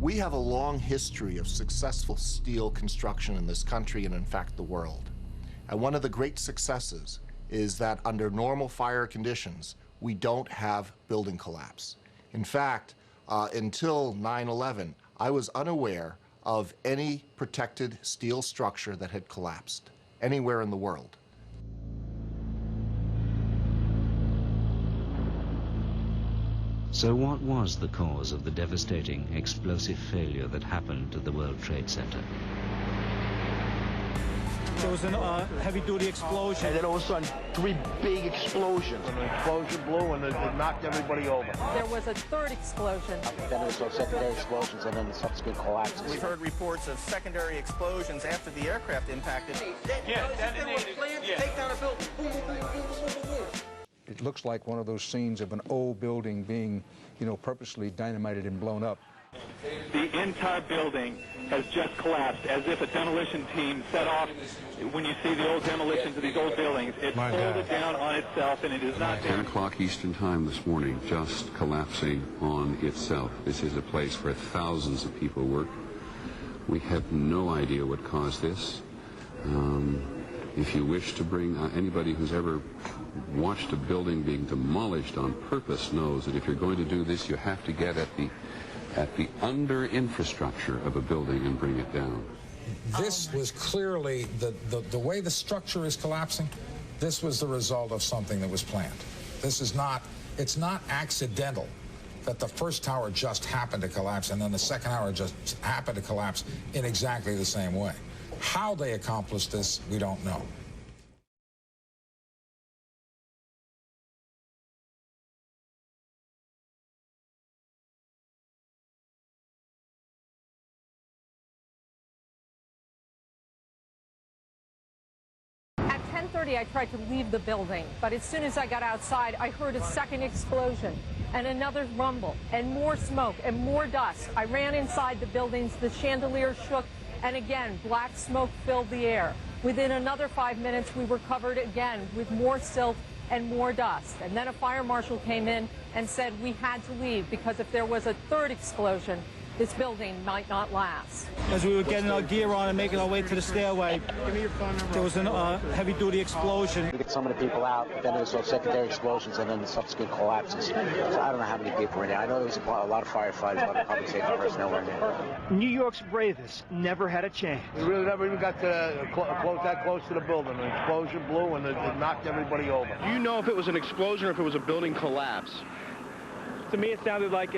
We have a long history of successful steel construction in this country and, in fact, the world. And one of the great successes is that under normal fire conditions, we don't have building collapse. In fact, until 9/11, I was unaware of any protected steel structure that had collapsed anywhere in the world. So what was the cause of the devastating explosive failure that happened at the World Trade Center? There was a heavy-duty explosion. And then all of a sudden, 3 big explosions. And an explosion blew and it knocked everybody over. There was a third explosion. Then there was secondary explosions and then subsequent collapses. We've heard reports of secondary explosions after the aircraft impacted. Yeah, detonated. Yeah. Take down a building. Boom, boom, boom, boom, boom, boom, boom. It looks like one of those scenes of an old building being, purposely dynamited and blown up. The entire building has just collapsed, as if a demolition team set off. When you see the old demolitions of these old buildings, it folded down on itself, and it is not 10 o'clock Eastern Time this morning, just collapsing on itself. This is a place where thousands of people work. We have no idea what caused this. If you wish to bring anybody who's ever watched a building being demolished on purpose knows that if you're going to do this, you have to get at the under infrastructure of a building and bring it down. This was clearly the way the structure is collapsing. This was the result of something that was planned. This is not, it's not accidental that the first tower just happened to collapse and then the second tower just happened to collapse in exactly the same way. How they accomplished this, we don't know. At 10:30, I tried to leave the building, but as soon as I got outside, I heard a second explosion and another rumble and more smoke and more dust. I ran inside the buildings, the chandelier shook, and again, black smoke filled the air. Within another 5 minutes, we were covered again with more silt and more dust. And then a fire marshal came in and said we had to leave because if there was a third explosion, this building might not last. As we were getting our gear on and making our way to the stairway, there was a heavy-duty explosion. We get some of the people out, then there was secondary explosions and then the subsequent collapses. So I don't know how many people were in there. I know there was a lot of firefighters, a lot of public safety personnel were in there. New York's bravest never had a chance. We really never even got to that close to the building. An explosion blew and it knocked everybody over. Do you know if it was an explosion or if it was a building collapse? To me, it sounded like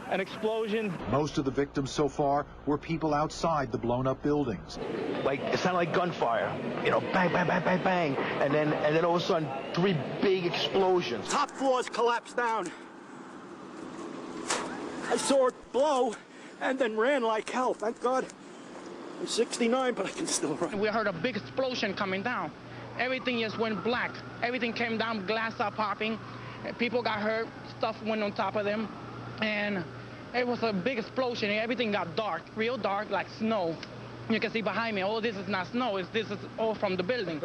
an explosion. Most of the victims so far were people outside the blown-up buildings. It sounded like gunfire, bang, bang, bang, bang, bang, and then all of a sudden, 3 big explosions. Top floors collapsed down. I saw it blow and then ran like hell. Thank God. I'm 69, but I can still run. We heard a big explosion coming down. Everything just went black. Everything came down, glass are popping. People got hurt, stuff went on top of them, and it was a big explosion. Everything got dark, real dark, like snow. You can see behind me, this is not snow, this is all from the building.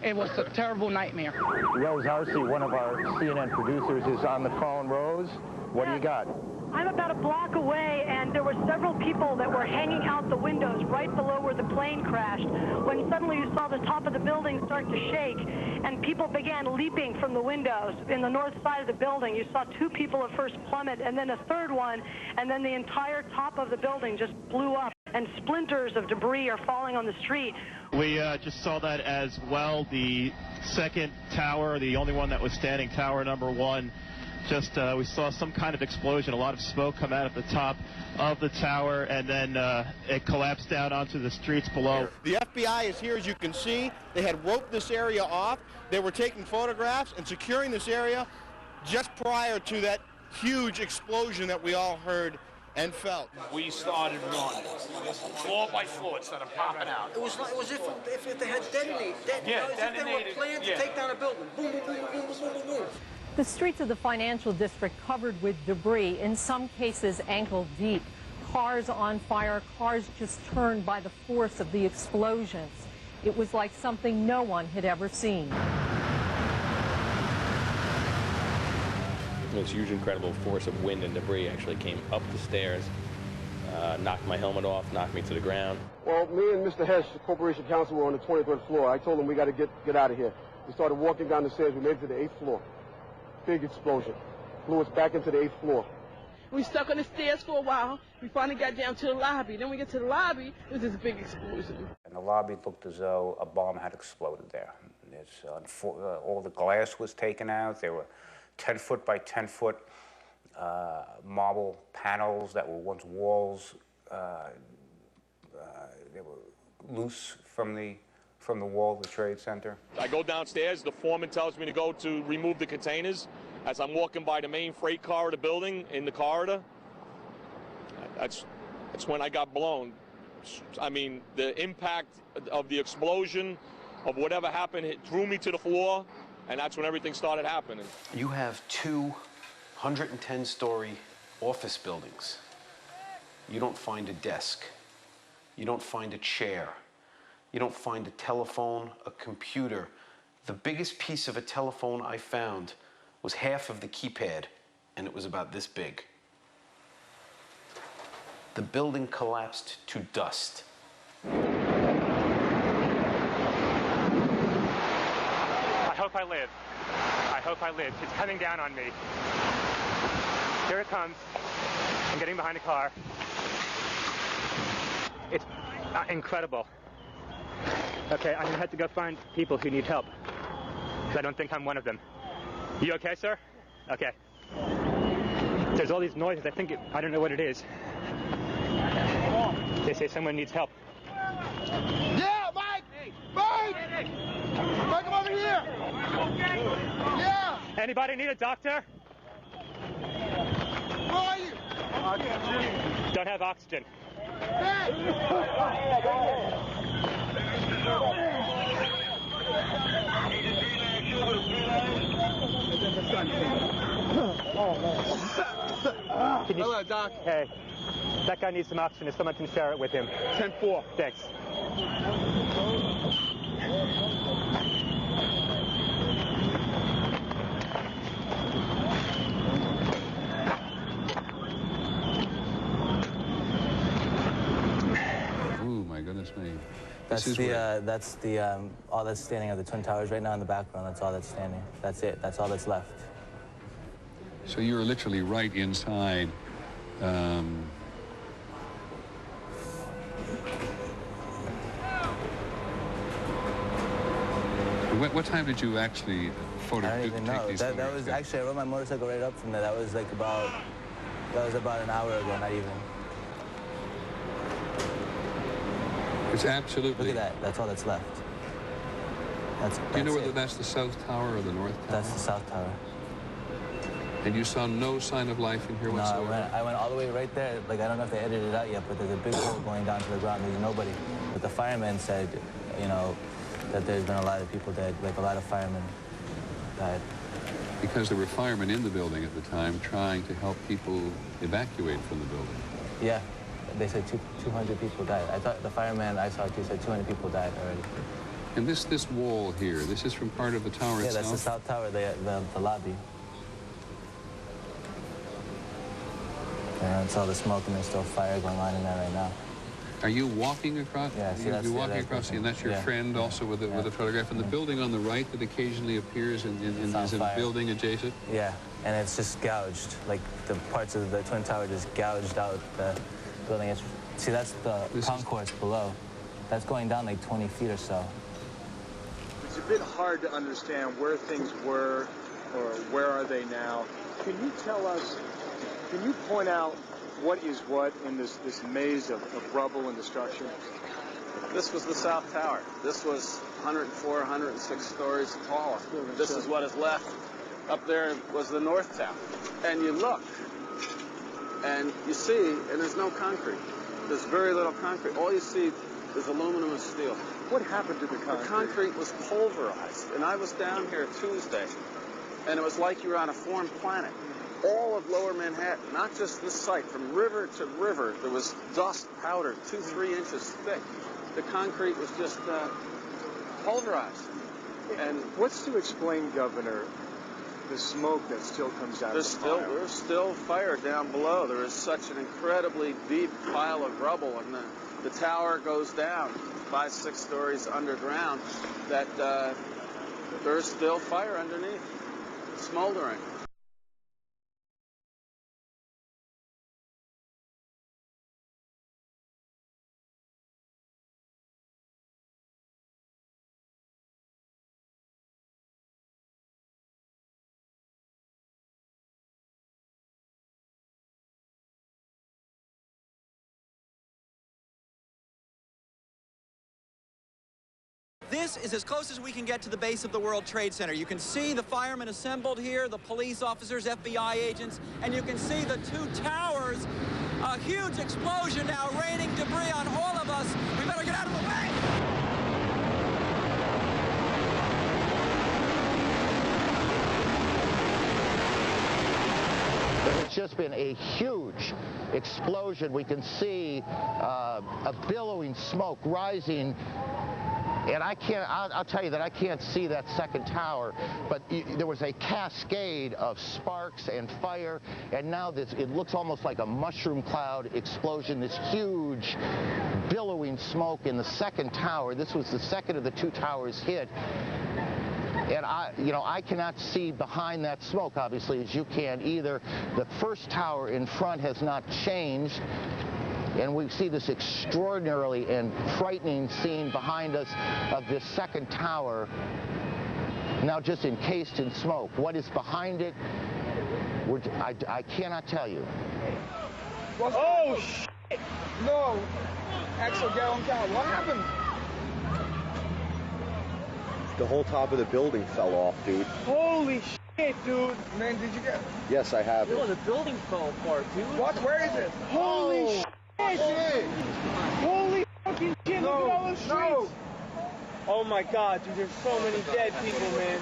It was a terrible nightmare. Rose Arcee, one of our CNN producers, is on the phone. Rose, what do you got? I'm about a block away, and there were several people that were hanging out the windows right below where the plane crashed, when suddenly you saw the top of the building start to shake, and people began leaping from the windows. In the north side of the building, you saw 2 people at first plummet, and then a third one, and then the entire top of the building just blew up, and splinters of debris are falling on the street. We just saw that as well. The second tower, the only one that was standing, tower number 1, we saw some kind of explosion, a lot of smoke come out at the top of the tower, and then it collapsed down onto the streets below. The FBI is here, as you can see. They had roped this area off. They were taking photographs and securing this area just prior to that huge explosion that we all heard and felt. We started running. Floor by floor, it started popping out. It was if they had detonated. Detonated. They were planned to take down a building. Boom, boom, boom, boom, boom, boom, boom. The streets of the financial district covered with debris, in some cases ankle deep. Cars on fire, cars just turned by the force of the explosions. It was like something no one had ever seen. This huge, incredible force of wind and debris actually came up the stairs, knocked my helmet off, knocked me to the ground. Well, me and Mr. Hesh, the corporation counsel, were on the 23rd floor. I told him we got to get out of here. We started walking down the stairs. We made it to the 8th floor. Big explosion. Blew us back into the 8th floor. We stuck on the stairs for a while. We finally got down to the lobby. Then we get to the lobby, it was this big explosion. And the lobby looked as though a bomb had exploded there. All the glass was taken out. There were 10-foot by 10-foot marble panels that were once walls. They were loose from the wall of the Trade Center. I go downstairs. The foreman tells me to go to remove the containers. As I'm walking by the main freight car of the building, in the corridor, that's when I got blown. I mean, the impact of the explosion, of whatever happened, it threw me to the floor, and that's when everything started happening. You have 2 110-story office buildings. You don't find a desk. You don't find a chair. You don't find a telephone, a computer. The biggest piece of a telephone I found was half of the keypad, and it was about this big. The building collapsed to dust. I hope I live. I hope I live. It's coming down on me. Here it comes. I'm getting behind the car. It's incredible. Okay, I'm gonna have to go find people who need help. I don't think I'm one of them. You okay, sir? Okay. There's all these noises. I don't know what it is. They say someone needs help. Yeah, Mike! Mike! Mike, come over here! Yeah! Anybody need a doctor? Where are you? Don't have oxygen. Hello, Doc. Hey, that guy needs some oxygen if someone can share it with him. 10-4. Thanks. Ooh, my goodness me. That's all that's standing at the Twin Towers right now in the background. That's all that's standing. That's it. That's all that's left. So you were literally right inside. What time did you actually I don't even know. That was actually, I rode my motorcycle right up from there. That was like about an hour ago, not even. It's absolutely... Look at that. That's all that's left. Do you know whether that's the South Tower or the North Tower? That's the South Tower. And you saw no sign of life in here whatsoever? No, I went all the way right there. Like, I don't know if they edited it out yet, but there's a big hole going down to the ground. There's nobody. But the firemen said, you know, that there's been a lot of people dead. Like, a lot of firemen died. Because there were firemen in the building at the time trying to help people evacuate from the building. Yeah. They said 200 people died. I thought the fireman I saw said 200 people died already. And this wall here, this is from part of the tower itself? Yeah, that's the South Tower, the lobby. It's all the smoke and there's still fire going on in there right now. Are you walking across? Yeah, see, you're walking across, and that's your friend also with a photograph. And the building on the right that occaionally appears is a building adjacent? Yeah, and it's just gouged. Like, the parts of the Twin Tower just gouged out the building. See, that's the concourse below. That's going down like 20 feet or so. It's a bit hard to understand where things were or where are they now. Can you tell us, can you point out what is what in this maze of rubble and destruction? This was the South Tower. This was 104, 106 stories tall. This is what is left. Up there was the North Tower. And you look, and you see, and there's no concrete. There's very little concrete. All you see is aluminum and steel. What happened to the concrete? The concrete was pulverized. And I was down here Tuesday, and it was like you were on a foreign planet. All of Lower Manhattan, not just this site, from river to river, there was dust powder 2-3 inches thick. The concrete was just pulverized. And what's to explain, Governor, the smoke that still comes out of the fire. There's still fire down below. There is such an incredibly deep pile of rubble, and the tower goes down 5-6 stories underground, that there's still fire underneath, smoldering. This is as close as we can get to the base of the World Trade Center. You can see the firemen assembled here, the police officers, FBI agents, and you can see the two towers. A huge explosion now raining debris on all of us. We better get out of the way! It's just been a huge explosion. We can see a billowing smoke rising. And I'll tell you that I can't see that second tower, but there was a cascade of sparks and fire, and now it looks almost like a mushroom cloud explosion, this huge billowing smoke in the second tower. This was the second of the two towers hit. And I cannot see behind that smoke, obviously, as you can either. The first tower in front has not changed. And we see this extraordinarily and frightening scene behind us of this second tower, now just encased in smoke. What is behind it, I cannot tell you. Oh, shit! No! Axel, get on count. What happened? The whole top of the building fell off, dude. Holy shit, dude! Man, did you get... Yes, I have it. Oh, the building fell apart, dude. What? Where is it? Holy shit! Holy fucking shit, look at all the streets! No. Oh my God, dude, there's so many dead people, man.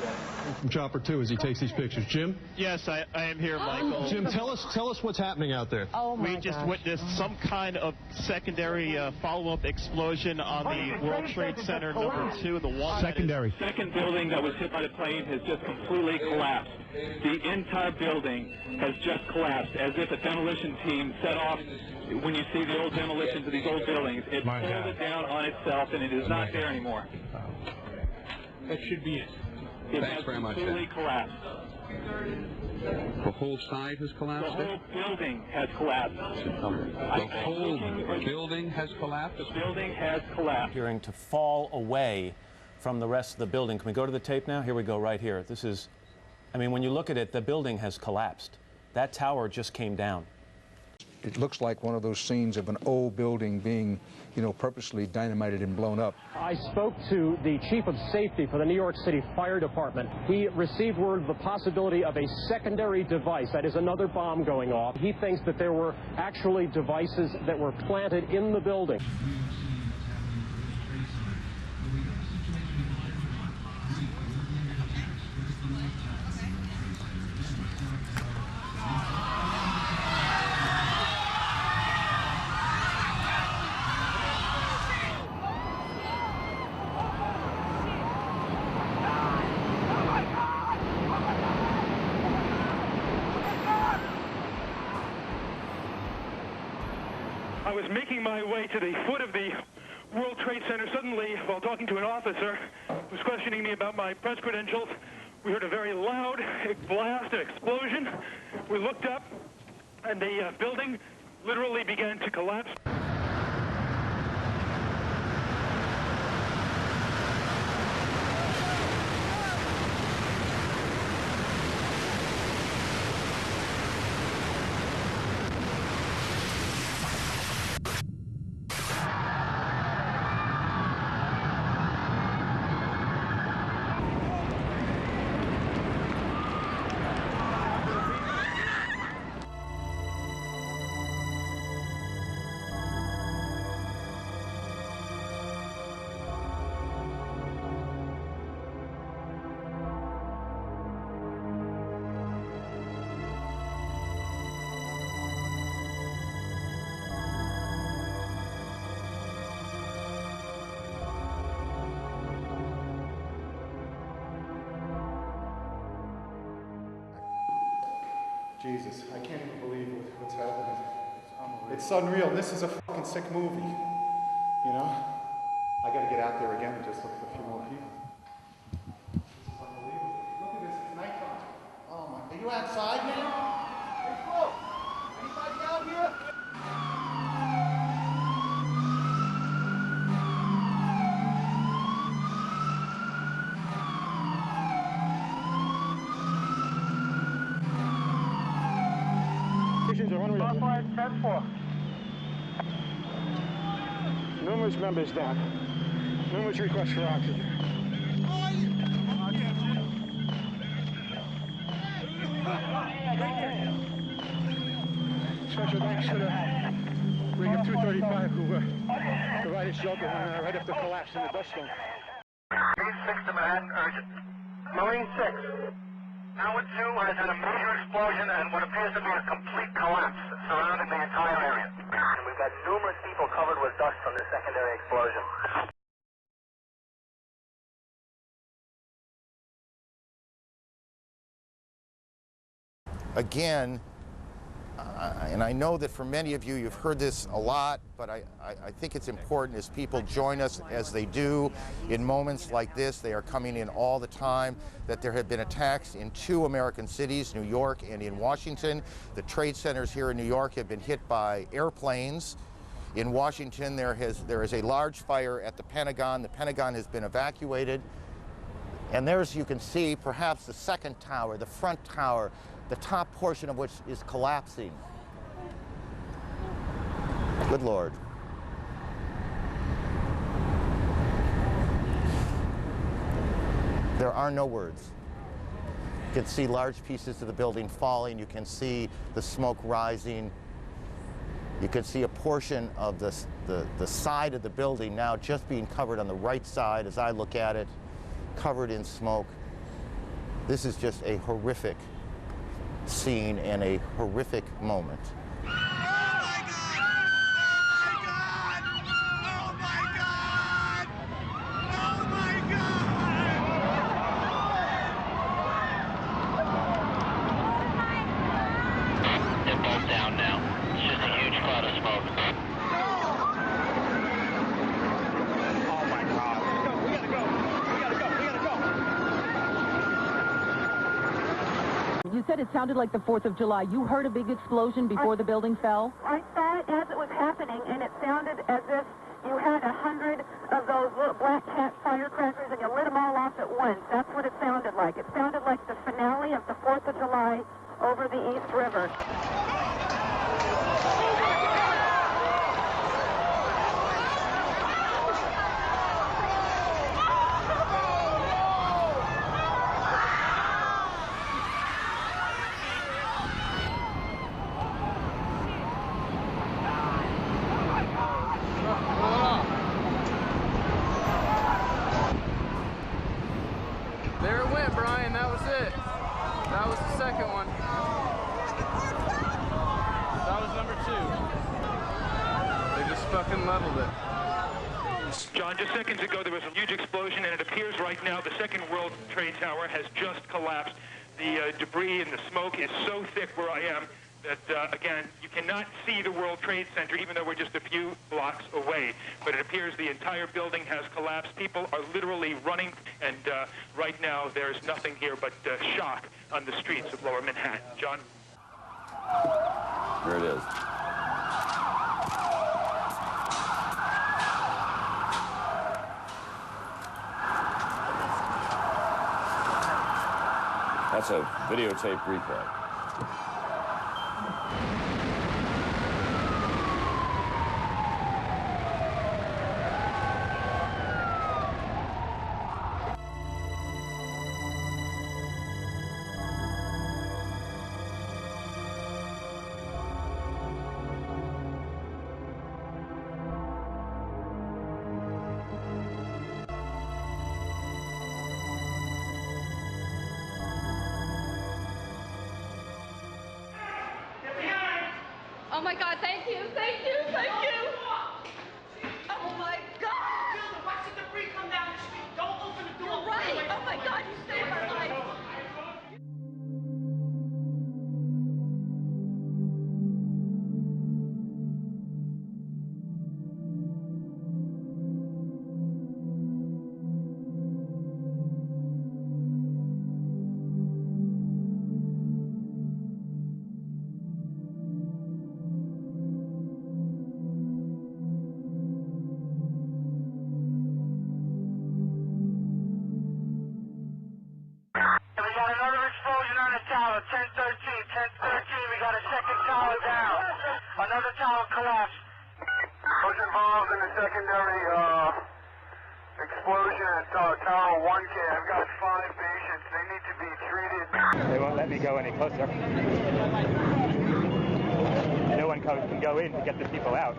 From Chopper 2 as he takes these pictures. Jim? Yes, I am here, Michael. Jim, tell us what's happening out there. Oh my We just witnessed some kind of secondary follow-up explosion on the World Trade Center #2. The one secondary. The second building that was hit by the plane has just completely collapsed. The entire building has just collapsed, as if a demolition team set off. When you see the old demolitions of these old buildings, it folded down on itself, and it is not there anymore. That should be it. It has completely collapsed. The whole side has collapsed? The whole building has collapsed. The whole building has collapsed? The building has collapsed. Appearing to fall away from the rest of the building. Can we go to the tape now? Here we go, right here. This is, I mean, when you look at it, the building has collapsed. That tower just came down. It looks like one of those scenes of an old building being, purposely dynamited and blown up. I spoke to the chief of safety for the New York City Fire Department. He received word of the possibility of a secondary device, that is another bomb going off. He thinks that there were actually devices that were planted in the building. I was making my way to the foot of the World Trade Center. Suddenly, while talking to an officer who was questioning me about my press credentials, we heard a very loud blast, an explosion. We looked up, and the building literally began to collapse. Jesus, I can't even believe what's happening. It's unreal. This is a fucking sick movie. You know? I gotta get out there again and just look for a few more people. This is unbelievable. Look at this, it's nighttime. Oh my, are you outside now? Hey, Flo, anybody out here? Are unreal. 10-4. Numerous members down. Numerous requests for oxygen. Special thanks to the League of 235 who provided shelter when right after collapse in the dust storm. Marine 6 to Manhattan, urgent. Marine 6. Tower 2 has had a major explosion and what appears to be a complete collapse surrounding the entire area. And we've got numerous people covered with dust from the secondary explosion. Again, and I know that for many of you, you've heard this a lot, but I think it's important as people join us as they do in moments like this. They are coming in all the time, that there have been attacks in 2 American cities, New York and in Washington. The trade centers here in New York have been hit by airplanes. In Washington, there is a large fire at the Pentagon. The Pentagon has been evacuated. And there's, you can see, perhaps the second tower, the front tower, the top portion of which is collapsing. Good Lord. There are no words. You can see large pieces of the building falling. You can see the smoke rising. You can see a portion of the side of the building now just being covered on the right side as I look at it, covered in smoke. This is just a horrific scene and a horrific moment. You said it sounded like the 4th of July. You heard a big explosion before the building fell? I saw it as it was happening, and it sounded as if you had 100 of those little black cat firecrackers and you lit them all off at once. That's what it sounded like. It sounded like the finale of the 4th of July over the East River. There it went, Brian. That was it. That was the second one. That was number 2. They just fucking leveled it. John, just seconds ago there was a huge explosion, and it appears right now the second World Trade Tower has just collapsed. The debris and the smoke is so thick where I am that, again, you cannot see the World Trade Center, even though we're just a few blocks away. But it appears the entire building has collapsed. People are literally running, and right now there's nothing here but shock on the streets of Lower Manhattan. John? Here it is. That's a videotape replay. Oh my God, thank you, thank you, thank you. Oh my God. Watch the debris come down the street. Don't open the door. You're right. Oh my God, you saved my life. secondary explosion at Tower 1K. I've got 5 patients. They need to be treated. They won't let me go any closer. No one can go in to get the people out.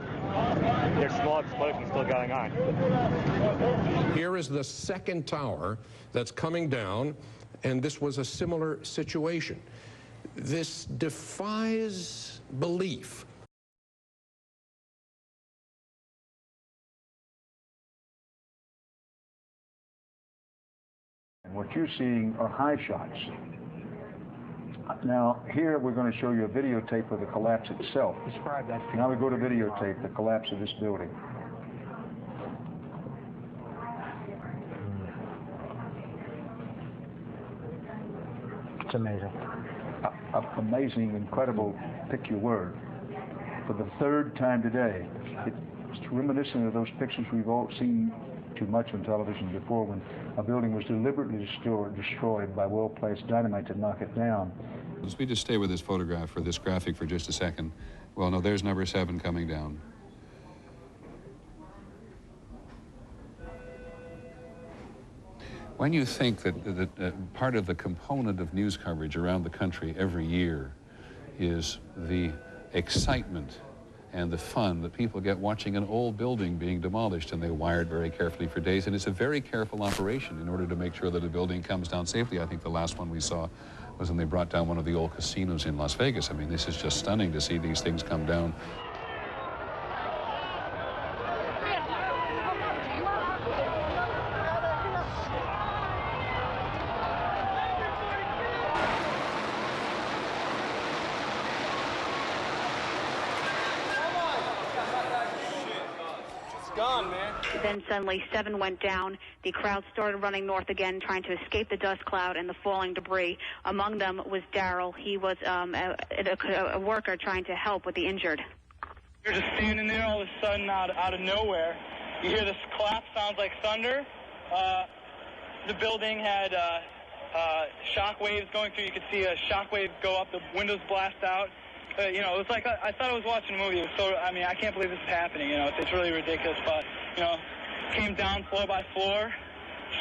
There's small explosions still going on. Here is the second tower that's coming down, and this was a similar situation. This defies belief. And what you're seeing are high shots. Now, here we're going to show you a videotape of the collapse itself. Describe that. Now we go to videotape, the collapse of this building. It's amazing. Amazing, incredible, pick your word. For the third time today, it's reminiscent of those pictures we've all seen too much on television before, when a building was deliberately destroyed by well-placed dynamite to knock it down. Let's just stay with this photograph or this graphic for just a second. Well, no, there's number 7 coming down. When you think that part of the component of news coverage around the country every year is the excitement and the fun that people get watching an old building being demolished, and they wire it very carefully for days, and it's a very careful operation in order to make sure that a building comes down safely. I think the last one we saw was when they brought down one of the old casinos in Las Vegas. I mean, this is just stunning to see these things come down. Gone, man. Then suddenly 7 went down. The crowd started running north again, trying to escape the dust cloud and the falling debris. Among them was Daryl. He was a worker trying to help with the injured. You're just standing there all of a sudden out of nowhere. You hear this clap, sounds like thunder. The building had shock waves going through. You could see a shock wave go up, the windows blast out. You know, it was like I thought I was watching a movie. It was so, I mean, I can't believe this is happening. You know, it's really ridiculous. But, you know, came down floor by floor.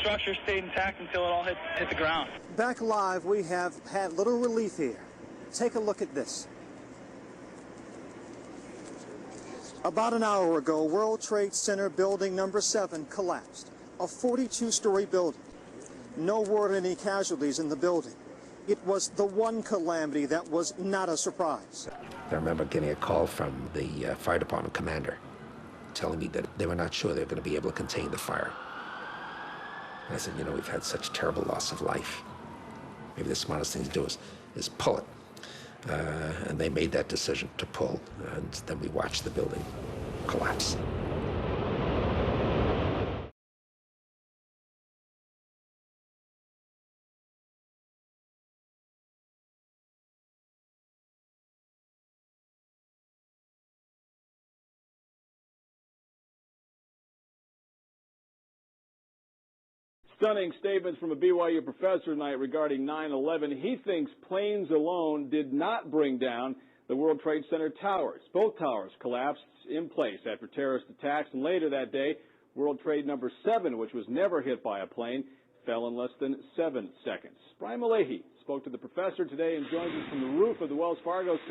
Structure stayed intact until it all hit the ground. Back live, we have had little relief here. Take a look at this. About an hour ago, World Trade Center building number 7 collapsed. A 42-story building. No word of any casualties in the building. It was the one calamity that was not a surprise. I remember getting a call from the fire department commander telling me that they were not sure they were going to be able to contain the fire. And I said, you know, we've had such terrible loss of life. Maybe the smartest thing to do is pull it. And they made that decision to pull, and then we watched the building collapse. Stunning statements from a BYU professor tonight regarding 9/11. He thinks planes alone did not bring down the World Trade Center towers. Both towers collapsed in place after terrorist attacks, and later that day, World Trade number 7, which was never hit by a plane, fell in less than 7 seconds. Brian Malahy spoke to the professor today and joins us from the roof of the Wells Fargo Center.